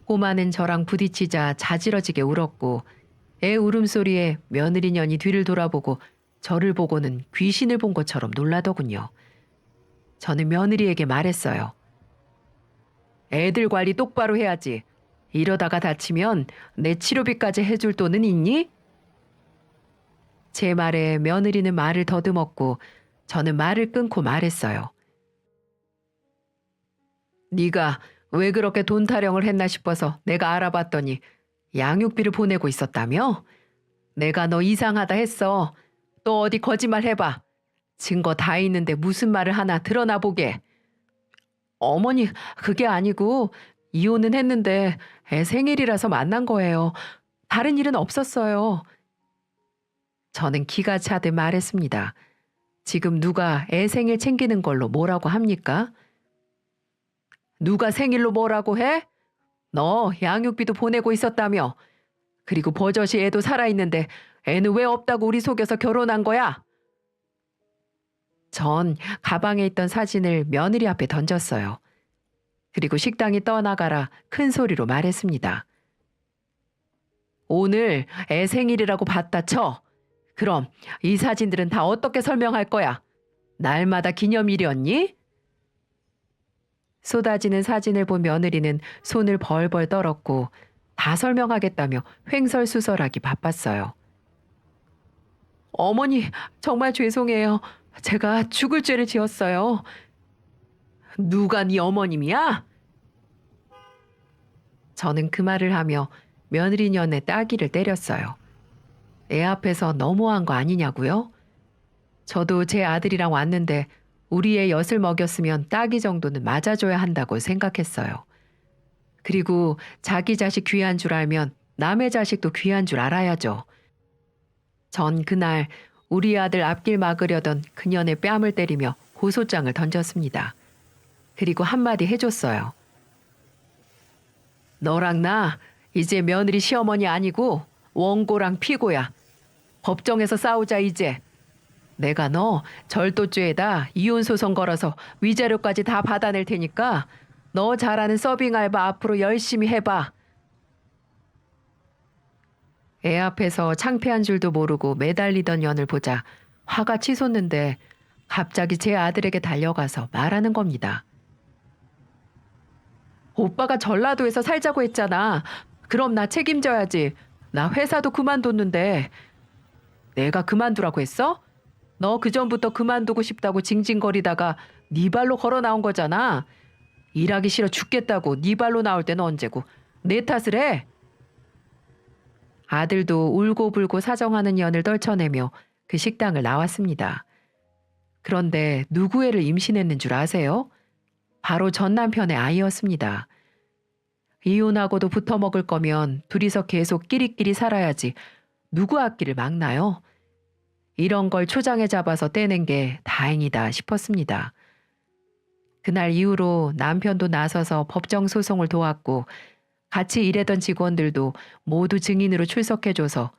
꼬마는 저랑 부딪히자 자지러지게 울었고 애 울음소리에 며느리년이 뒤를 돌아보고 저를 보고는 귀신을 본 것처럼 놀라더군요. 저는 며느리에게 말했어요. 애들 관리 똑바로 해야지. 이러다가 다치면 내 치료비까지 해줄 돈은 있니? 제 말에 며느리는 말을 더듬었고 저는 말을 끊고 말했어요. 네가 왜 그렇게 돈 타령을 했나 싶어서 내가 알아봤더니 양육비를 보내고 있었다며? 내가 너 이상하다 했어. 또 어디 거짓말 해봐. 증거 다 있는데 무슨 말을 하나 드러나 보게. 어머니, 그게 아니고 이혼은 했는데 애 생일이라서 만난 거예요. 다른 일은 없었어요. 저는 기가 차듯 말했습니다. 지금 누가 애 생일 챙기는 걸로 뭐라고 합니까? 누가 생일로 뭐라고 해? 너 양육비도 보내고 있었다며. 그리고 버젓이 애도 살아있는데 애는 왜 없다고 우리 속여서 결혼한 거야? 전 가방에 있던 사진을 며느리 앞에 던졌어요. 그리고 식당이 떠나가라 큰 소리로 말했습니다. 오늘 애 생일이라고 봤다 쳐. 그럼 이 사진들은 다 어떻게 설명할 거야? 날마다 기념일이었니? 쏟아지는 사진을 본 며느리는 손을 벌벌 떨었고 다 설명하겠다며 횡설수설하기 바빴어요. 어머니, 정말 죄송해요. 제가 죽을 죄를 지었어요. 누가 네 어머님이야? 저는 그 말을 하며 며느리년의 따귀를 때렸어요. 애 앞에서 너무한 거 아니냐고요? 저도 제 아들이랑 왔는데 우리 애 엿을 먹였으면 따귀 정도는 맞아줘야 한다고 생각했어요. 그리고 자기 자식 귀한 줄 알면 남의 자식도 귀한 줄 알아야죠. 전 그날 우리 아들 앞길 막으려던 그년의 뺨을 때리며 고소장을 던졌습니다. 그리고 한마디 해줬어요. 너랑 나 이제 며느리 시어머니 아니고 원고랑 피고야. 법정에서 싸우자 이제. 내가 너 절도죄에다 이혼 소송 걸어서 위자료까지 다 받아낼 테니까 너 잘하는 서빙 알바 앞으로 열심히 해봐. 애 앞에서 창피한 줄도 모르고 매달리던 년을 보자 화가 치솟는데 갑자기 제 아들에게 달려가서 말하는 겁니다. 오빠가 전라도에서 살자고 했잖아. 그럼 나 책임져야지. 나 회사도 그만뒀는데. 내가 그만두라고 했어? 너 그전부터 그만두고 싶다고 징징거리다가 네 발로 걸어 나온 거잖아. 일하기 싫어 죽겠다고 네 발로 나올 때는 언제고 내 탓을 해? 아들도 울고불고 사정하는 연을 떨쳐내며 그 식당을 나왔습니다. 그런데 누구 애를 임신했는 줄 아세요? 바로 전 남편의 아이였습니다. 이혼하고도 붙어 먹을 거면 둘이서 계속 끼리끼리 살아야지 누구 앞길을 막나요? 이런 걸 초장에 잡아서 떼낸 게 다행이다 싶었습니다. 그날 이후로 남편도 나서서 법정 소송을 도왔고 같이 일하던 직원들도 모두 증인으로 출석해줘서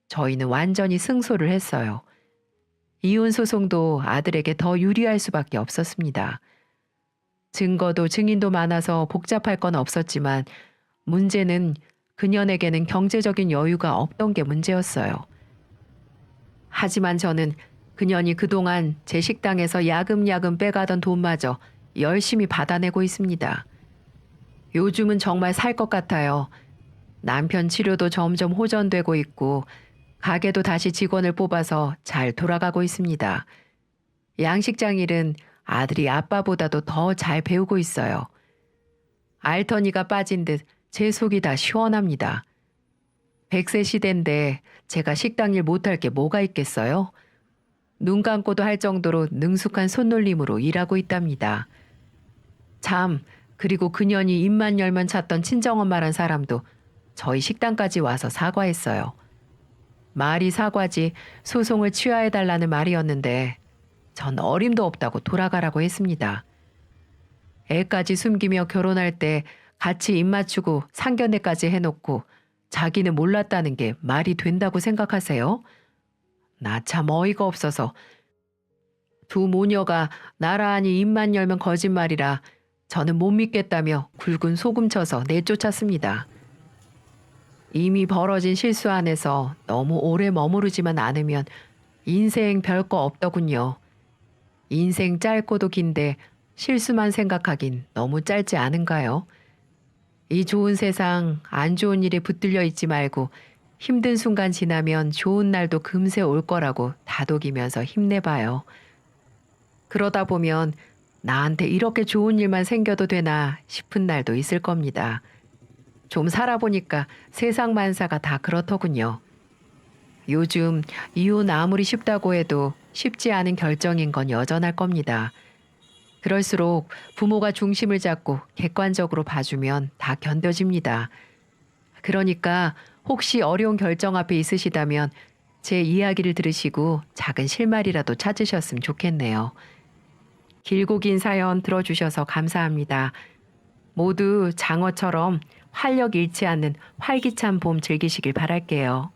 저희는 완전히 승소를 했어요. 이혼 소송도 아들에게 더 유리할 수밖에 없었습니다. 증거도 증인도 많아서 복잡할 건 없었지만 문제는 그년에게는 경제적인 여유가 없던 게 문제였어요. 하지만 저는 그년이 그동안 제 식당에서 야금야금 빼가던 돈마저 열심히 받아내고 있습니다. 요즘은 정말 살 것 같아요. 남편 치료도 점점 호전되고 있고 가게도 다시 직원을 뽑아서 잘 돌아가고 있습니다. 양식장 일은 아들이 아빠보다도 더 잘 배우고 있어요. 알터니가 빠진 듯 제 속이 다 시원합니다. 100세 시대인데 제가 식당 일 못할 게 뭐가 있겠어요? 눈 감고도 할 정도로 능숙한 손놀림으로 일하고 있답니다. 참, 그리고 그년이 입만 열면 찾던 친정엄마란 사람도 저희 식당까지 와서 사과했어요. 말이 사과지 소송을 취하해달라는 말이었는데 전 어림도 없다고 돌아가라고 했습니다. 애까지 숨기며 결혼할 때 같이 입 맞추고 상견례까지 해놓고 자기는 몰랐다는 게 말이 된다고 생각하세요? 나 참 어이가 없어서 두 모녀가 나란히 입만 열면 거짓말이라 저는 못 믿겠다며 굵은 소금 쳐서 내쫓았습니다. 이미 벌어진 실수 안에서 너무 오래 머무르지만 않으면 인생 별거 없더군요. 인생 짧고도 긴데 실수만 생각하긴 너무 짧지 않은가요? 이 좋은 세상 안 좋은 일에 붙들려 있지 말고 힘든 순간 지나면 좋은 날도 금세 올 거라고 다독이면서 힘내봐요. 그러다 보면 나한테 이렇게 좋은 일만 생겨도 되나 싶은 날도 있을 겁니다. 좀 살아보니까 세상 만사가 다 그렇더군요. 요즘 이혼 아무리 쉽다고 해도 쉽지 않은 결정인 건 여전할 겁니다. 그럴수록 부모가 중심을 잡고 객관적으로 봐주면 다 견뎌집니다. 그러니까 혹시 어려운 결정 앞에 있으시다면 제 이야기를 들으시고 작은 실마리라도 찾으셨으면 좋겠네요. 길고 긴 사연 들어주셔서 감사합니다. 모두 장어처럼 활력 잃지 않는 활기찬 봄 즐기시길 바랄게요.